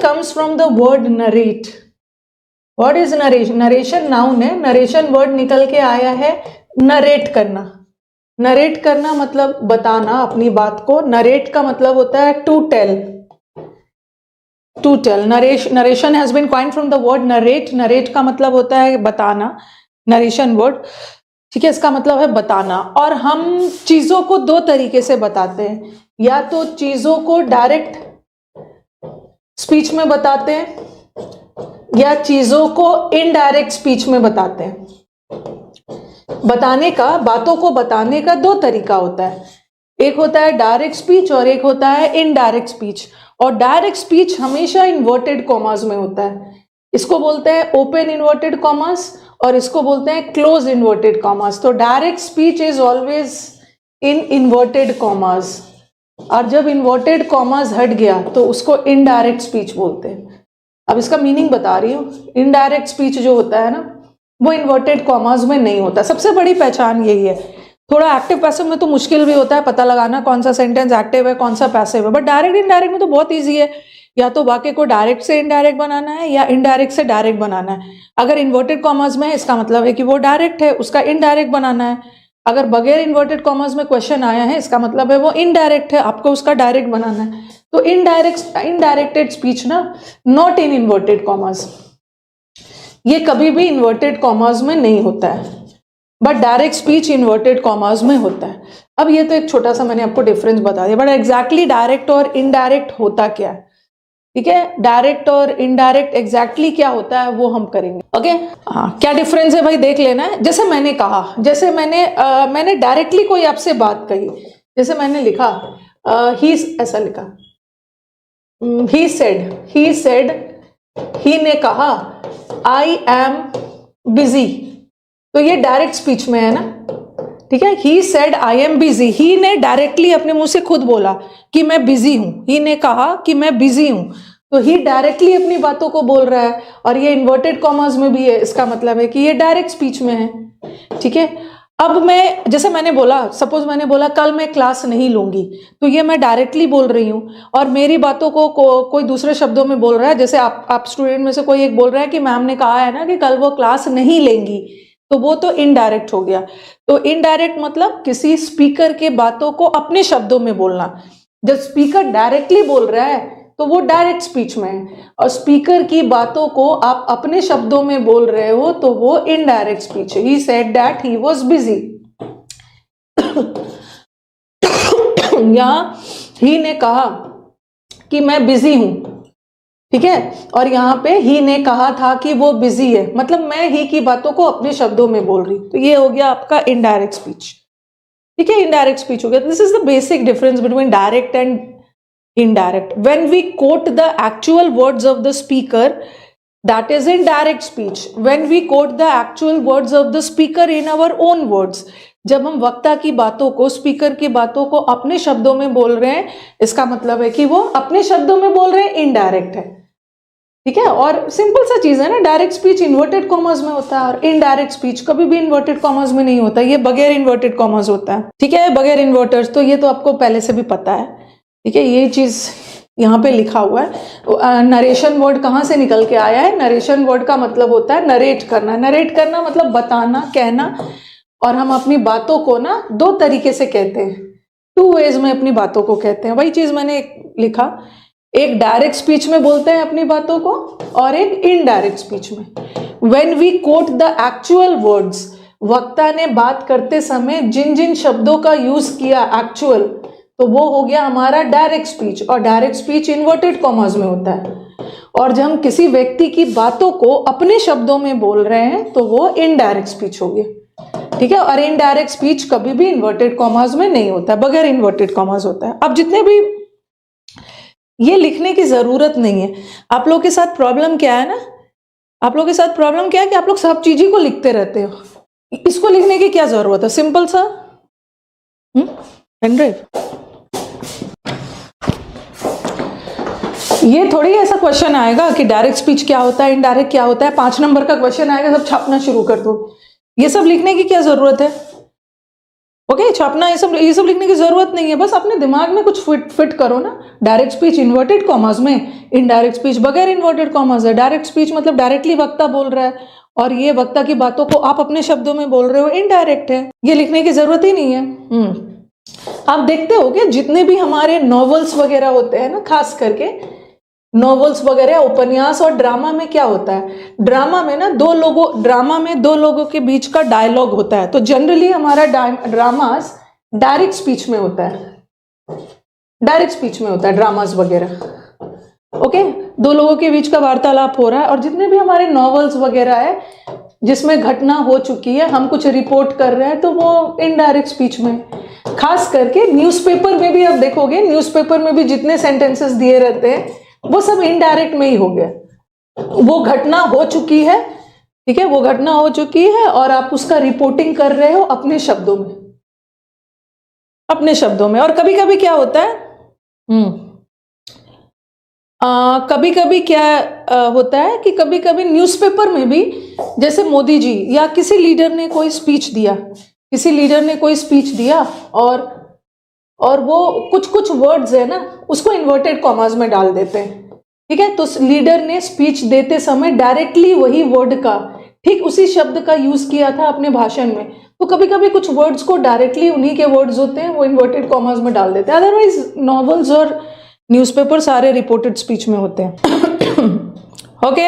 comes from the word narrate. What is narration? Narration noun है, narration word निकल के आया है narrate करना. narrate करना मतलब बताना अपनी बात को. narrate का मतलब होता है to tell. to tell. narration has been coined from the word narrate. narrate का मतलब होता है बताना, narration word. ठीक है, इसका मतलब है बताना. और हम चीजों को दो तरीके से बताते हैं. या तो चीजों को डायरेक्ट स्पीच में बताते हैं या चीजों को इनडायरेक्ट स्पीच में बताते हैं. बताने का, बातों को बताने का दो तरीका होता है. एक होता है डायरेक्ट स्पीच और एक होता है इनडायरेक्ट स्पीच. और डायरेक्ट स्पीच हमेशा इन्वर्टेड कॉमास में होता है. इसको बोलते हैं ओपन इन्वर्टेड कॉमास और इसको बोलते हैं क्लोज इन्वर्टेड कॉमास. तो direct speech is always in inverted commas. और जब इन्वर्टेड कॉमास हट गया तो उसको इनडायरेक्ट स्पीच बोलते हैं. अब इसका मीनिंग बता रही हूँ. इनडायरेक्ट स्पीच जो होता है ना, वो इन्वर्टेड कॉमास में नहीं होता. सबसे बड़ी पहचान यही है. थोड़ा एक्टिव पैसिव में तो मुश्किल भी होता है पता लगाना कौन सा सेंटेंस एक्टिव है कौन सा पैसिव है. बट डायरेक्ट इनडायरेक्ट में तो बहुत ईजी है. या तो वाक्य को डायरेक्ट से इनडायरेक्ट बनाना है या इनडायरेक्ट से डायरेक्ट बनाना है. अगर इन्वर्टेड कॉमास में है इसका मतलब है कि वो डायरेक्ट है, उसका इनडायरेक्ट बनाना है. अगर बगैर इन्वर्टेड कॉमास में क्वेश्चन आया है इसका मतलब है वो इनडायरेक्ट है, आपको उसका डायरेक्ट बनाना है. तो इनडायरेक्टेड स्पीच ना, नॉट इन इन्वर्टेड कॉमास, ये कभी भी इन्वर्टेड कॉमास में नहीं होता है. But direct speech inverted commas में होता है. अब ये तो एक छोटा सा मैंने आपको डिफरेंस बता दिया. बट एग्जैक्टली डायरेक्ट और इनडायरेक्ट होता क्या है, ठीक है. डायरेक्ट और इनडायरेक्ट एग्जैक्टली क्या होता है वो हम करेंगे. ओके, हाँ, क्या डिफरेंस है भाई देख लेना है. जैसे मैंने कहा, जैसे मैंने डायरेक्टली कोई आपसे बात कही. जैसे मैंने लिखा ही, ऐसा लिखा ही सेड, ही ने कहा आई एम बिजी. तो ये डायरेक्ट स्पीच में है ना, ठीक है. He said I am busy. He ने डायरेक्टली अपने मुंह से खुद बोला कि मैं बिजी हूं. ही ने कहा कि मैं बिजी हूं. तो ही डायरेक्टली अपनी बातों को बोल रहा है और ये इन्वर्टेड कॉमास में भी है. इसका मतलब है कि ये डायरेक्ट स्पीच में है, ठीक है. अब मैं, जैसे मैंने बोला, सपोज मैंने बोला कल मैं क्लास नहीं लूंगी, तो ये मैं डायरेक्टली बोल रही हूं. और मेरी बातों को कोई दूसरे शब्दों में बोल रहा है. जैसे आप स्टूडेंट में से कोई एक बोल रहा है कि मैम ने कहा है ना कि कल वो क्लास नहीं लेंगी, तो वो तो इनडायरेक्ट हो गया. तो इनडायरेक्ट मतलब किसी स्पीकर के बातों को अपने शब्दों में बोलना. जब स्पीकर डायरेक्टली बोल रहा है तो वो डायरेक्ट स्पीच में है. और स्पीकर की बातों को आप अपने शब्दों में बोल रहे हो तो वो इनडायरेक्ट स्पीच है. He said that he was busy. यहां ही ने कहा कि मैं बिजी हूं, ठीक है. और यहाँ पे ही ने कहा था कि वो बिजी है, मतलब मैं ही की बातों को अपने शब्दों में बोल रही. तो ये हो गया आपका इनडायरेक्ट स्पीच, ठीक है. इनडायरेक्ट स्पीच हो गया. This is the basic difference between direct and indirect. When we quote the actual words of the speaker, that is in direct speech. When we quote the actual words of the speaker in our own words, जब हम वक्ता की बातों को, speaker की बातों को अपने शब्दों में बोल रहे हैं, इसका मतलब है कि वो अपने शब्दों में बोल रहे हैं, इनडायरेक्ट है, ठीक है. और सिंपल सा चीज है ना, डायरेक्ट स्पीच इन्वर्टेड कॉमर्स में होता है और इनडायरेक्ट स्पीच कभी भी इन्वर्टेड कॉमर्स में नहीं होता. ये बगैर इन्वर्टेड कॉमर्स होता है, ठीक है, बगैर इन्वर्टर्स. तो ये तो आपको पहले से भी पता है, ठीक है. ये चीज यहाँ पे लिखा हुआ है. नरेशन वर्ड कहाँ से निकल के आया है? नरेशन वर्ड का मतलब होता है नरेट करना. नरेट करना मतलब बताना, कहना. और हम अपनी बातों को ना दो तरीके से कहते हैं, टू वेज में अपनी बातों को कहते हैं. वही चीज मैंने लिखा, एक डायरेक्ट स्पीच में बोलते हैं अपनी बातों को और एक इनडायरेक्ट स्पीच में. When we quote the actual words, वक्ता ने बात करते समय जिन जिन शब्दों का यूज किया एक्चुअल, तो वो हो गया हमारा डायरेक्ट स्पीच. और डायरेक्ट स्पीच इन्वर्टेड कॉमास में होता है. और जब हम किसी व्यक्ति की बातों को अपने शब्दों में बोल रहे हैं तो वो इनडायरेक्ट स्पीच हो गया, ठीक है. और इनडायरेक्ट स्पीच कभी भी इन्वर्टेड कॉमास में नहीं होता, बगैर इन्वर्टेड कॉमास होता है. अब जितने भी, ये लिखने की जरूरत नहीं है. आप लोग के साथ प्रॉब्लम क्या है ना, आप लोग के साथ प्रॉब्लम क्या है कि आप लोग सब चीजें को लिखते रहते हो. इसको लिखने की क्या जरूरत है? सिंपल सा पेनड्राइव. ये थोड़ी ऐसा क्वेश्चन आएगा कि डायरेक्ट स्पीच क्या होता है, इनडायरेक्ट क्या होता है, 5 नंबर का क्वेश्चन आएगा, सब छापना शुरू कर दो. ये सब लिखने की क्या जरूरत है? ओके छापना ये सब लिखने की जरूरत नहीं है, बस अपने दिमाग में कुछ फिट करो ना। डायरेक्ट स्पीच इन्वर्टेड कॉमर्स में, इनडायरेक्ट स्पीच बगैर इन्वर्टेड कॉमर्स है। डायरेक्ट स्पीच मतलब डायरेक्टली वक्ता बोल रहा है और ये वक्ता की बातों को आप अपने शब्दों में बोल रहे हो, इनडायरेक्ट है, ये लिखने की जरूरत ही नहीं है। आप देखते होगे जितने भी हमारे नॉवेल्स वगैरह होते हैं ना, खास करके नॉवेल्स वगैरह, उपन्यास और ड्रामा में क्या होता है, ड्रामा में दो लोगों के बीच का डायलॉग होता है। तो जनरली हमारा ड्रामास डायरेक्ट स्पीच में होता है, डायरेक्ट स्पीच में होता है ड्रामास वगैरह। ओके, दो लोगों के बीच का वार्तालाप हो रहा है। और जितने भी हमारे नॉवेल्स वगैरह है जिसमें घटना हो चुकी है, हम कुछ रिपोर्ट कर रहे हैं, तो वो इनडायरेक्ट स्पीच में। खास करके न्यूज़पेपर में भी आप देखोगे, न्यूज़पेपर में भी जितने सेंटेंसेस दिए रहते हैं वो सब इनडायरेक्ट में ही हो गया। वो घटना हो चुकी है, ठीक है, वो घटना हो चुकी है और आप उसका रिपोर्टिंग कर रहे हो अपने शब्दों में, अपने शब्दों में। और कभी कभी क्या होता है, कभी कभी क्या होता है कि कभी कभी न्यूज़पेपर में भी, जैसे मोदी जी या किसी लीडर ने कोई स्पीच दिया, और वो कुछ वर्ड्स है ना उसको इन्वर्टेड कॉमास में डाल देते हैं, ठीक है। तो लीडर ने स्पीच देते समय डायरेक्टली वही वर्ड का, ठीक उसी शब्द का यूज किया था अपने भाषण में, तो कभी कभी कुछ वर्ड्स को डायरेक्टली उन्हीं के वर्ड्स होते हैं वो इन्वर्टेड कॉमास में डाल देते हैं। अदरवाइज नॉवेल्स और न्यूज़पेपर सारे रिपोर्टेड स्पीच में होते हैं। ओके